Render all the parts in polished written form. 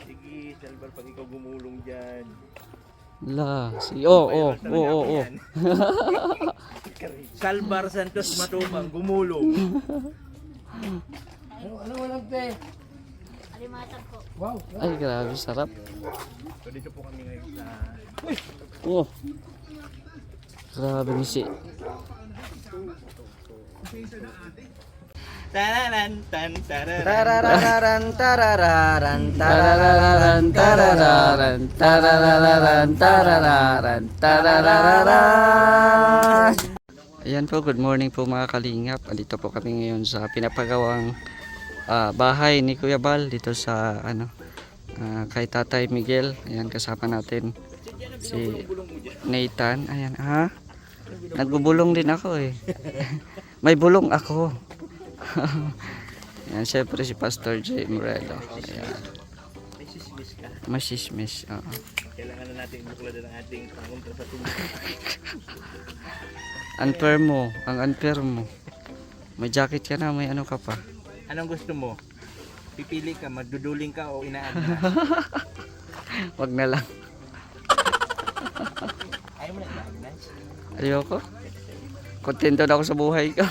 Sige, Salbar, pag ikaw gumulong dyan. Oo. Salbar Santos Matubang, gumulong. Ano walang te? Alimatag po. Wow. Ay, grabe, sarap. So dito po kami ngayon sa... Oh. Grabe misi. Tararan, tan, tararan. Tarararan, tarararan, Tarararan, tarararan, tarararan, tarararan, tarararan. Ayan po, good morning po mga kalingap. Andito po kami ngayon sa pinapagawang bahay ni Kuya Bal dito sa kay Tatay Miguel. Ayan, kasama natin si Nathan. Ayan, nagbubulong din ako eh. May bulong ako. Ayan, syempre si Pastor J. Morelo. Ayan. May sismis ka. Masismis. Kailangan na natin bukladan ang ating panguntra sa tubo. Unfair mo. Ang unfair mo. May jacket ka na, may ano ka pa. Anong gusto mo? Pipili ka, magduduling ka o inaan ka? Wag na lang. Ayaw mo na inaan, nice. Ayoko. Kontento na ako sa buhay ko.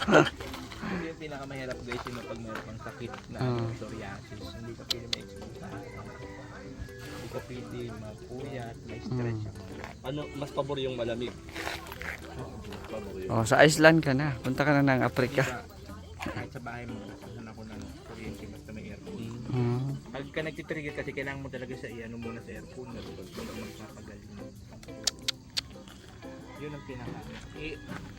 Hindi yung pinakamahirap guys yun pag meron kang sakit na psoriasis. Hindi ka pwede ma-expose sa araw. Hindi ka pwede mapuyat, may stress. Ano, mas pabor yung malamig? Oh, sa Iceland ka na. Punta ka na ng Afrika. Kahit sa bahay mo, saan ako ng kuryente basta may aircon. Pag ka nagtitrigger kasi kailangan mo talaga sa iano muna sa aircon. Pag magpapagaling. Yun ang pinaka.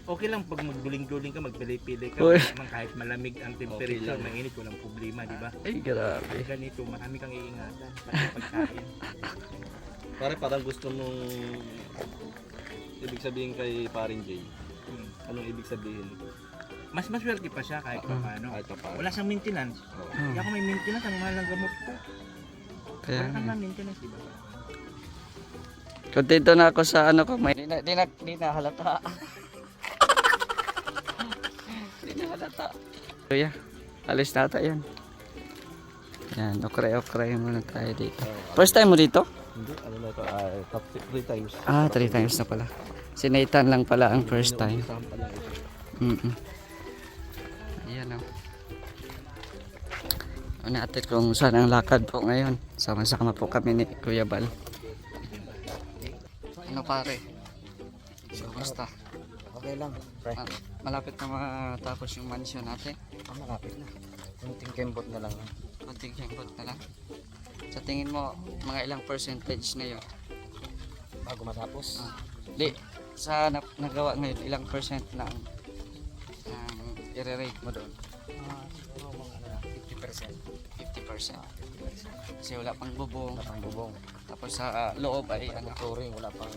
Okay lang pag magduling-duling ka, magpili-pili ka. Uy. Kahit malamig ang temperature, mainit, walang problema, di ba? Ay, grabe. Ganito, marami kang iingatan. Pati pagkain. Parang gusto mong ibig sabihin kay Paring J. Anong ibig sabihin? Mas maswerte pa siya kahit pa paano. Kahit pa paano. Wala siyang maintenance. Hindi ako may maintenance, ang mahal ng gamot ko. Kaya, Wala kang na maintenance, di ba? kontento na ako sa ano ko. May, di na halata. Di na halata. Kuya, alis na tayo yan. Yan, okray muna tayo dito. First time mo dito? Hindi, ano na ito? 3 times. 3 times na pala. Si Nathan lang pala ang first time. Isang pala ito. Ayan o. Natin kung saan ang lakad po ngayon. Sama-sama po kami ni Kuya Bal. Ano pare? So, kumusta? Okay lang. Pre. Malapit na matapos yung mansion natin. Malapit na. Kunting kembot na lang. Konting kembot na lang. Sa tingin mo, mga ilang percentage na yun? Bago matapos. Di, sa nagawa ngayon, ilang percent na ang i-rate mo doon? Siguro mga 50%. 50%. Kasi wala pang bubong. Wala pang bubong. Tapos sa loob ay ano? Flooring, wala pang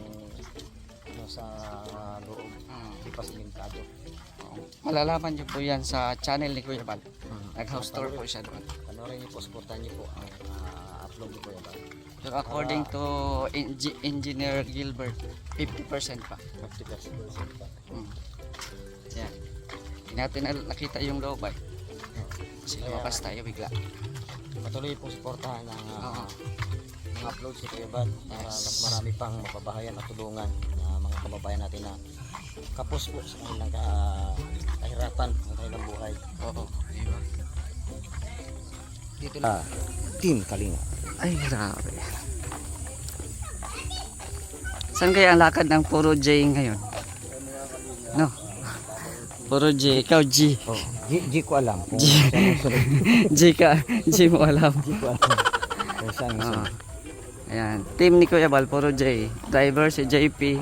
sa loob. Hindi pa simintado. Malalaman niyo po yan sa channel ni Kuya Bal. Nag-house tour po siya doon. Panoorin niyo po, supportan niyo po ang upload ni Kuya Bal. Pero according to Engineer Gilbert, 50% pa. 50% pa. Yan. Hindi natin nakita yung loob ay. Kasi lumabas tayo bigla. Patuloy pong suportahan ang mga upload si Kuya Bal para mas marami pang mapabahayan at tulungan ng mga kababayan natin na kapos po sa kanilang kahirapan ng kanilang buhay. Oo. Diba? Dito na Team Kalinga. Ay, grabe. Saan kaya ang lakad ng puro J ngayon? No? Puro J. Ikaw G. Oh, G ko alam kung G. saan ang sunod. G mo alam. G ko alam kung saan ang sunod. Ayan. Team ni Kuya Bal, puro J. Driver si JP.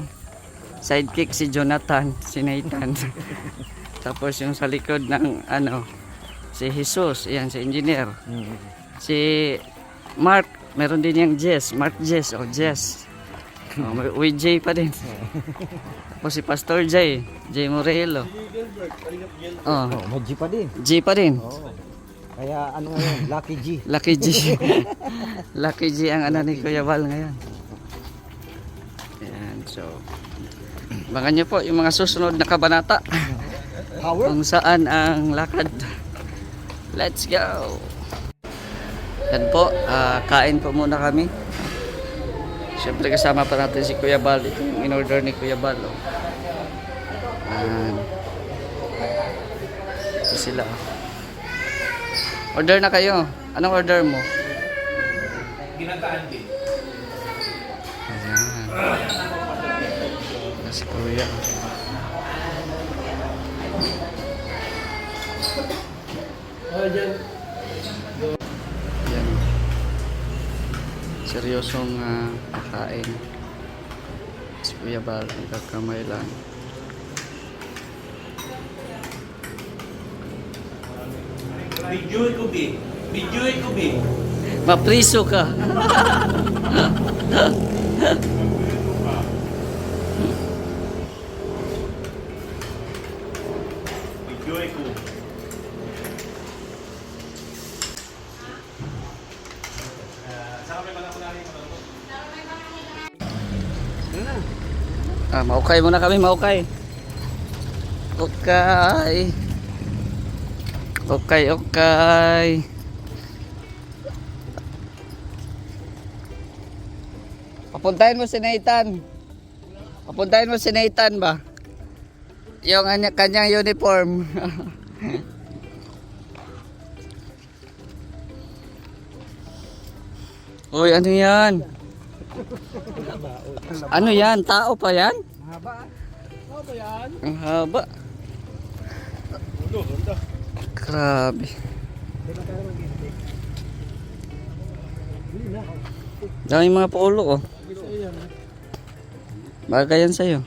Sidekick si Jonathan, si Nathan. Tapos yung sa likod ng si Jesus, ayan, si engineer. Si Mark, meron din yung Jess, Mark Jess, Jess. With J pa din. Tapos si Pastor J Morelo. May G pa din. G pa din. Kaya ano ngayon, Lucky G. Lucky G. Lucky G ang ni Kuya Bal ngayon. Ayan, so abangan nyo po yung mga susunod na kabanata. Kung saan ang lakad. Let's go. Yan po, kain po muna kami. Siyempre kasama pa natin si Kuya Bal. Ito yung in-order ni Kuya Bal. Oh. Yan. Ito sila. Order na kayo. Anong order mo? Ginataan din. Ayan. Si Kuya. Ayan. Seryosong kain. Si Kuya Bal, nagkakamay lang. Video ko, B. Video ko, B. Mapriso ka. Video ko. Maukay muna kami, maukay. Okay. Okay, okay. Papuntahin mo si Nathan. Papuntahin mo si Nathan ba? Yung kanyang uniform. Uy, ano yan? Ano yan? Tao pa yan? Mahaba. Ano ba yan? Ang haba. Grabe. Daming mga polo oh. Bagay yan sa'yo.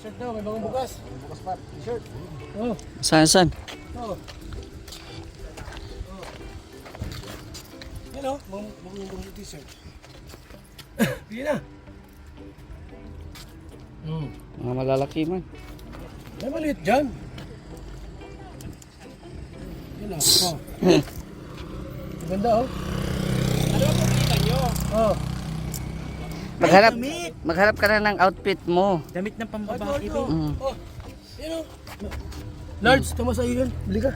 Shirt daw, may bagong bukas. Bukas pa, shirt. Oh. Saan? Oh. Yan o, bagong t-shirt. Pili na. Mga malalaki man. May maliit dyan. Yan o. Oh. Maganda oh. Ano ba pagkita nyo? Oh. Maghanap ka na ng outfit mo. Damit ng pambabae. Mm. Oh. Yan o. Large, tama sa iyo yan. Bili ka.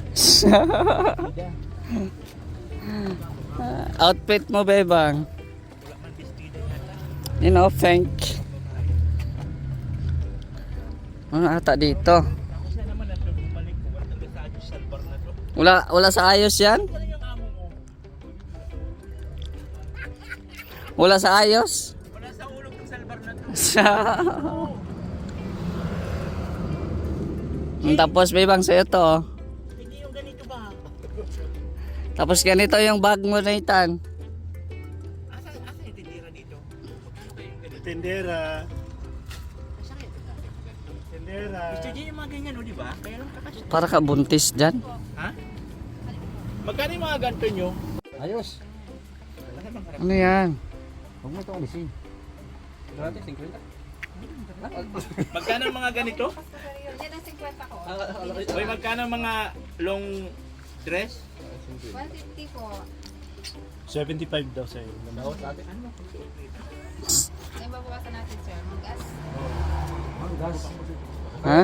Outfit mo, bebang. You know, thank. Ano ata dito? Wala sa ayos yan? Wala sa ayos? Wala sa ulog ng salbar na to. Tapos bebang sa'yo to. Oh. Hindi yung ganito ba? Tapos ganito yung bag mo, Nathan. Asa yung tindera dito? Magkano kayo yung ganito? Tendera. Saan kayo? Tendera. Gusto niya yung mga ganyan o, di ba? Kaya lang kakasya. Para ka buntis dyan. Ha? Magkano yung mga ganito nyo? Ayos. Ano yan? Huwag mo itong alisin. Grabe, 50. Magkano ang mga ganito? Yan ang 50 ko. Oy, magkano ang mga long dress? 150 po. 75 daw sa'yo. Yung babawasan natin, sir. Mag-gas. Ha?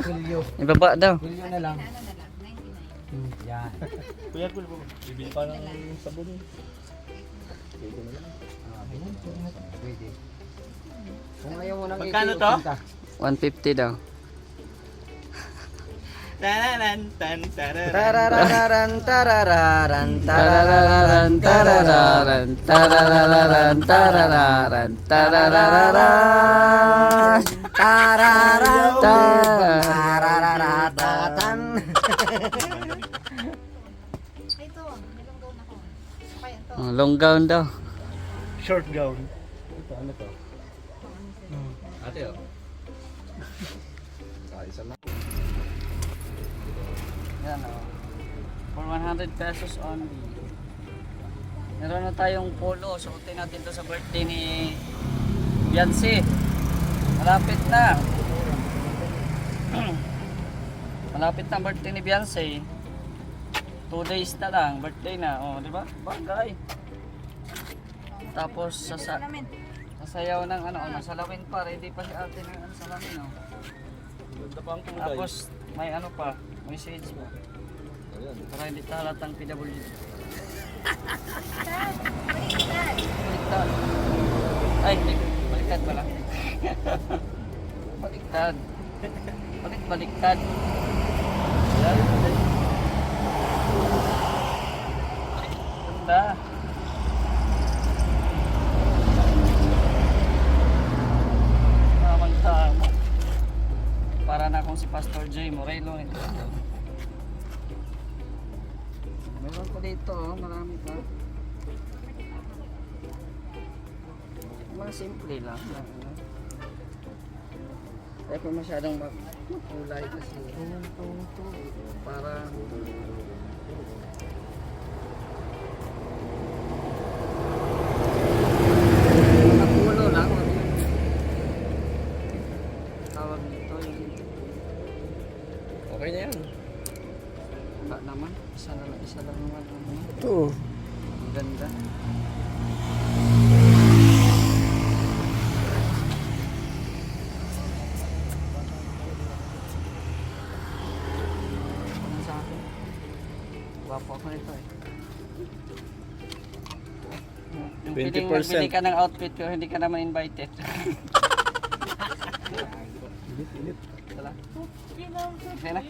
Ibaba daw. Bilyo na lang. Ano na lang? 99. Yan. Kuya, bibili pa ng sabon. Pwede. Kung ayaw mo nang Magkano to? 150 daw. Tararan, tan, tararan. Tarararan, tarararan, Tarararan, tarararan, tarararan, tarararan, tarararan. Tarararan, Tar- tarararatatan. Ay, ito. Nilong doon ako. Kaya ito. Long gown daw. Short gown. Ito, ano to? Ate, oh. Isa lang. Yan o. For 100 pesos only. Meron na tayong polo. Suotin natin to sa birthday ni Beyonce. Malapit na. Malapit na ang birthday ni Beyonce. 2 days na lang. Birthday na. O, di ba? Bagay. Tapos sasayaw ng ano, masalawin pa. Ready pa si ate ng ano, salamin. O. Ganda pa ang kulay. Tapos may ano pa, may shades pa. Para hindi halatang PWD. Baliktad. Ay, baliktad pala. Baliktad. Baliktad. Ganda. Tamang-tama. Para na akong si Pastor J. Morelo. Meron ko dito, oh, marami pa. Mga simple lang. Ayaw ko masyadong makulay kasi para napulo lang. Tawag nito yung Okay na yan. wala naman. Isa lang naman. Ito. Ang ganda. Ano sa akin? Wapo ako nito eh. Yung 20%. piling magbili ka ng outfit ko, hindi ka naman invited. Wala. Okay na.